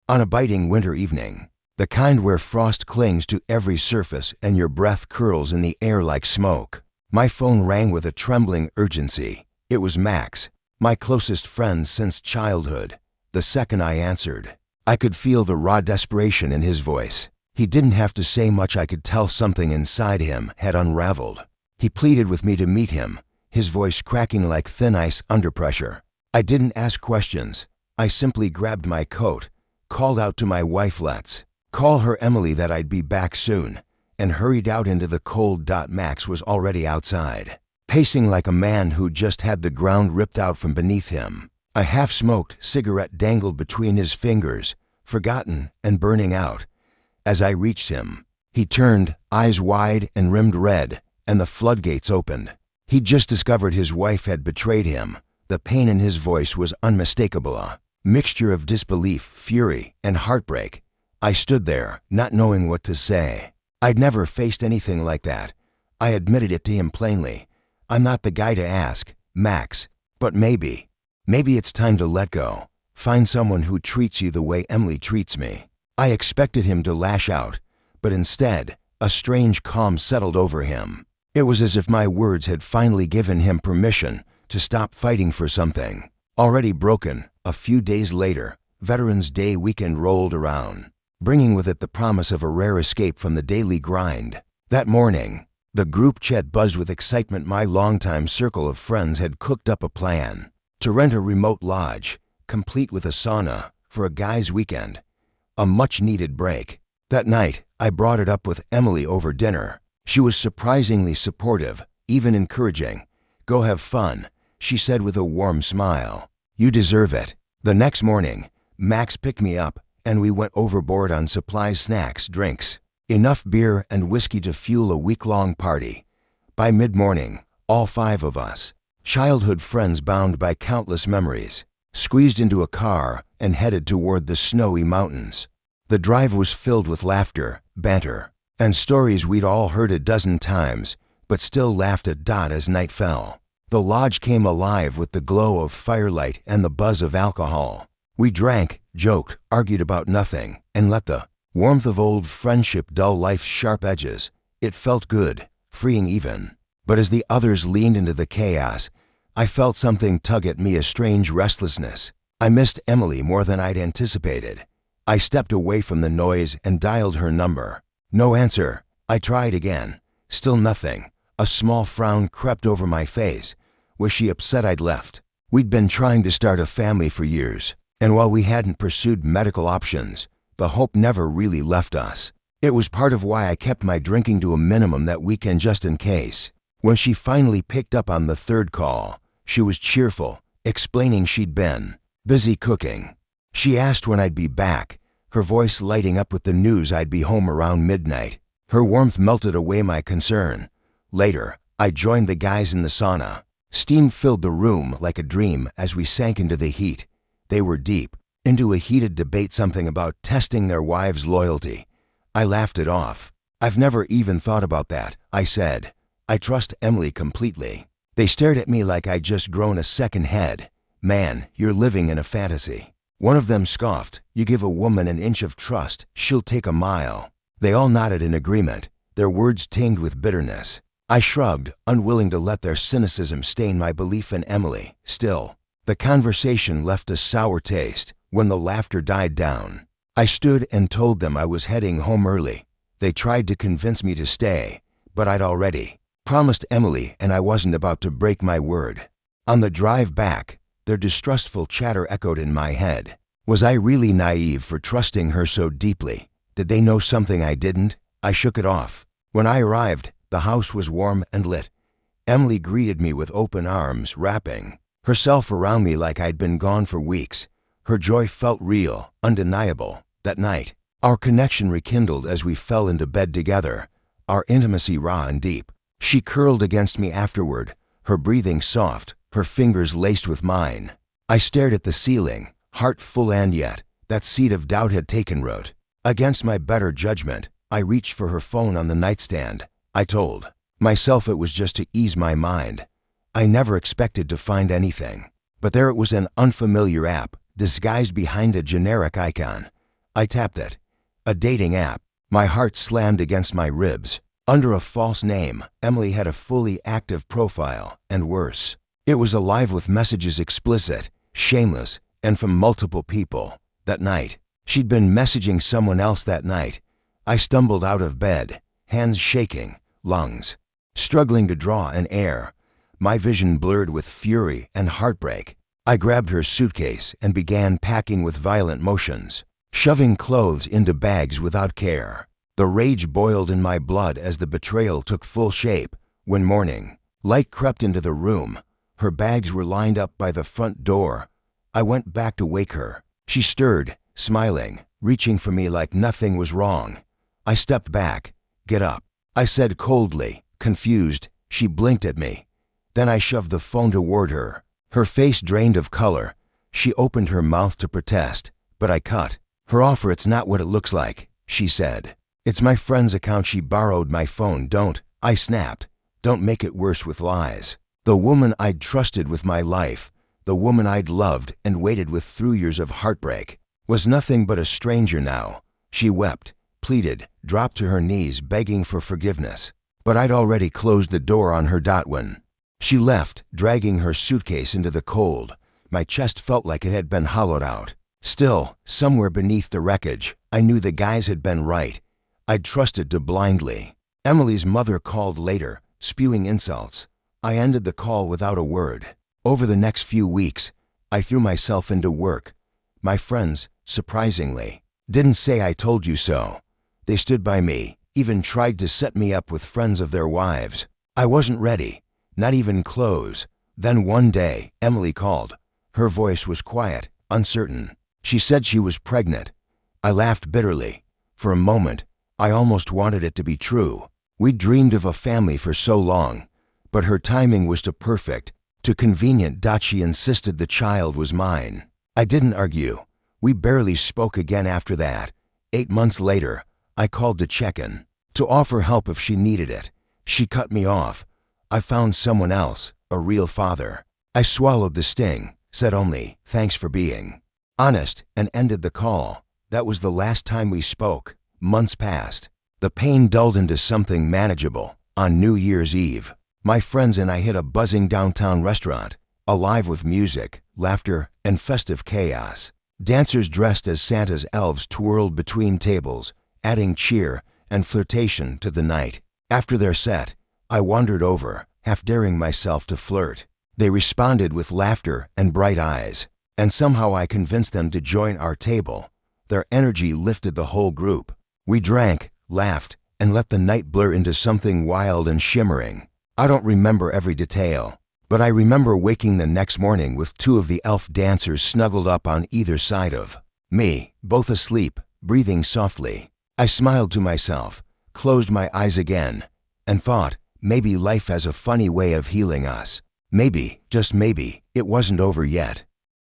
On a biting winter evening, the kind where frost clings to every surface and your breath curls in the air like smoke, my phone rang with a trembling urgency. It was Max, my closest friend since childhood. The second I answered, I could feel the raw desperation in his voice. He didn't have to say much. I could tell something inside him had unraveled. He pleaded with me to meet him, his voice cracking like thin ice under pressure. I didn't ask questions. I simply grabbed my coat, called out to my wife, "Let's call her Emily," that I'd be back soon, and hurried out into the cold. Max was already outside, pacing like a man who just had the ground ripped out from beneath him. A half-smoked cigarette dangled between his fingers, forgotten and burning out. As I reached him, he turned, eyes wide and rimmed red, and the floodgates opened. He'd just discovered his wife had betrayed him. The pain in his voice was unmistakable, a mixture of disbelief, fury, and heartbreak. I stood there, not knowing what to say. I'd never faced anything like that. I admitted it to him plainly. I'm not the guy to ask, Max, but maybe it's time to let go. Find someone who treats you the way Emily treats me. I expected him to lash out, but instead, a strange calm settled over him. It was as if my words had finally given him permission to stop fighting for something already broken. A few days later, Veterans Day weekend rolled around, bringing with it the promise of a rare escape from the daily grind. That morning, the group chat buzzed with excitement. My longtime circle of friends had cooked up a plan to rent a remote lodge, complete with a sauna, for a guy's weekend, a much-needed break. That night, I brought it up with Emily over dinner. She was surprisingly supportive, even encouraging. "Go have fun," she said with a warm smile. "You deserve it." The next morning, Max picked me up, and we went overboard on supplies, snacks, drinks. Enough beer and whiskey to fuel a week-long party. By mid-morning, all 5 of us, childhood friends bound by countless memories, squeezed into a car and headed toward the snowy mountains. The drive was filled with laughter, banter, and stories we'd all heard a dozen times, but still laughed at. As night fell, the lodge came alive with the glow of firelight and the buzz of alcohol. We drank, joked, argued about nothing, and let the warmth of old friendship dull life's sharp edges. It felt good, freeing even. But as the others leaned into the chaos, I felt something tug at me, a strange restlessness. I missed Emily more than I'd anticipated. I stepped away from the noise and dialed her number. No answer. I tried again. Still nothing. A small frown crept over my face. Was she upset I'd left? We'd been trying to start a family for years, and while we hadn't pursued medical options, the hope never really left us. It was part of why I kept my drinking to a minimum that weekend, just in case. When she finally picked up on the third call, she was cheerful, explaining she'd been busy cooking. She asked when I'd be back, her voice lighting up with the news I'd be home around midnight. Her warmth melted away my concern. Later, I joined the guys in the sauna. Steam filled the room like a dream as we sank into the heat. They were deep into a heated debate, something about testing their wives' loyalty. I laughed it off. "I've never even thought about that," I said. "I trust Emily completely." They stared at me like I'd just grown a second head. "Man, you're living in a fantasy." One of them scoffed. "You give a woman an inch of trust, she'll take a mile." They all nodded in agreement, their words tinged with bitterness. I shrugged, unwilling to let their cynicism stain my belief in Emily. Still, the conversation left a sour taste. When the laughter died down, I stood and told them I was heading home early. They tried to convince me to stay, but I'd already promised Emily, and I wasn't about to break my word. On the drive back, their distrustful chatter echoed in my head. Was I really naive for trusting her so deeply? Did they know something I didn't? I shook it off. When I arrived, the house was warm and lit. Emily greeted me with open arms, wrapping herself around me like I'd been gone for weeks. Her joy felt real, undeniable. That night, our connection rekindled as we fell into bed together, our intimacy raw and deep. She curled against me afterward, her breathing soft, her fingers laced with mine. I stared at the ceiling, heart full, and yet that seed of doubt had taken root. Against my better judgment, I reached for her phone on the nightstand. I told myself it was just to ease my mind. I never expected to find anything. But there it was, an unfamiliar app, disguised behind a generic icon. I tapped it. A dating app. My heart slammed against my ribs. Under a false name, Emily had a fully active profile, and worse. It was alive with messages explicit, shameless, and from multiple people. That night, she'd been messaging someone else that night. I stumbled out of bed, hands shaking, lungs struggling to draw an air, my vision blurred with fury and heartbreak. I grabbed her suitcase and began packing with violent motions, shoving clothes into bags without care. The rage boiled in my blood as the betrayal took full shape. When morning light crept into the room, her bags were lined up by the front door. I went back to wake her. She stirred, smiling, reaching for me like nothing was wrong. I stepped back. "Get up," I said coldly, confused. She blinked at me. Then I shoved the phone toward her. Her face drained of color. She opened her mouth to protest, but I cut her off. "It's not what it looks like," she said. "It's my friend's account. She borrowed my phone." "Don't," I snapped. "Don't make it worse with lies." The woman I'd trusted with my life, the woman I'd loved and waited with through years of heartbreak, was nothing but a stranger now. She wept, pleaded, dropped to her knees begging for forgiveness. But I'd already closed the door on her. When she left, dragging her suitcase into the cold, my chest felt like it had been hollowed out. Still, somewhere beneath the wreckage, I knew the guys had been right. I'd trusted too blindly. Emily's mother called later, spewing insults. I ended the call without a word. Over the next few weeks, I threw myself into work. My friends, surprisingly, didn't say "I told you so." They stood by me, even tried to set me up with friends of their wives. I wasn't ready, not even close. Then one day, Emily called. Her voice was quiet, uncertain. She said she was pregnant. I laughed bitterly. For a moment, I almost wanted it to be true. We'd dreamed of a family for so long, but her timing was too perfect, too convenient. She insisted the child was mine. I didn't argue. We barely spoke again after that. 8 months later, I called to check in, to offer help if she needed it. She cut me off. I found someone else, a real father. I swallowed the sting, said only, "Thanks for being honest," and ended the call. That was the last time we spoke. Months passed. The pain dulled into something manageable. On New Year's Eve, my friends and I hit a buzzing downtown restaurant, alive with music, laughter, and festive chaos. Dancers dressed as Santa's elves twirled between tables, adding cheer and flirtation to the night. After their set, I wandered over, half daring myself to flirt. They responded with laughter and bright eyes, and somehow I convinced them to join our table. Their energy lifted the whole group. We drank, laughed, and let the night blur into something wild and shimmering. I don't remember every detail, but I remember waking the next morning with 2 of the elf dancers snuggled up on either side of me, both asleep, breathing softly. I smiled to myself, closed my eyes again, and thought, maybe life has a funny way of healing us. Maybe, just maybe, it wasn't over yet.